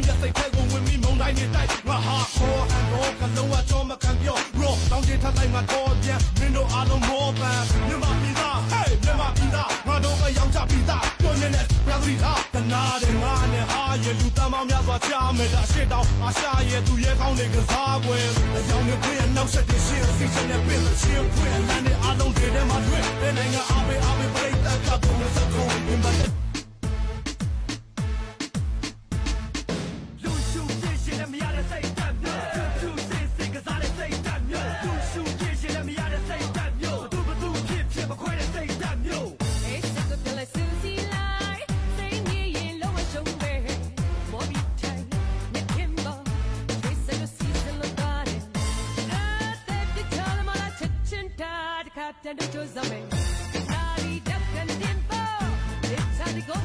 ရဲ့စိတ်ထဲကိုဝင်ပြီးမုံတိုင်းနေတိုက်ငါဟာခေါ်ဟန်တော့ကလုံးဝကြောမခံပြောရောတောင်းချထလိုက်မှာတော့ပြန်မင်းတို့အားလုံးမောပန်းမြန်မာပြည်သားဟေးမြန်မာပြည်သားငါတို့ကရောင်ချပြည်သားပြောနေတဲ့ပြည်သူသားတနာတယ်ငါနဲ့ဟာရဲ့လူတမ်းမောင်းများစွာချမယ်ဒါရှေ့တောင်အာရှရဲ့သူရဲ့ကောင်းတွေကစားကွယ်အကြောင်းနဲ့ပြည့်နောက်ဆက်တဲ့ရှင်းစီချက်နဲ့ပြည့်ချင်းဖွင့်လမ်းနဲ့အားလုံးတွေထဲမှာတွေ့တဲ့နိုင်ငံအားပေးပြိတ္တကပုံစံကိုမြင်ပါTend to do something. Nari duck and dimple. It's time to go.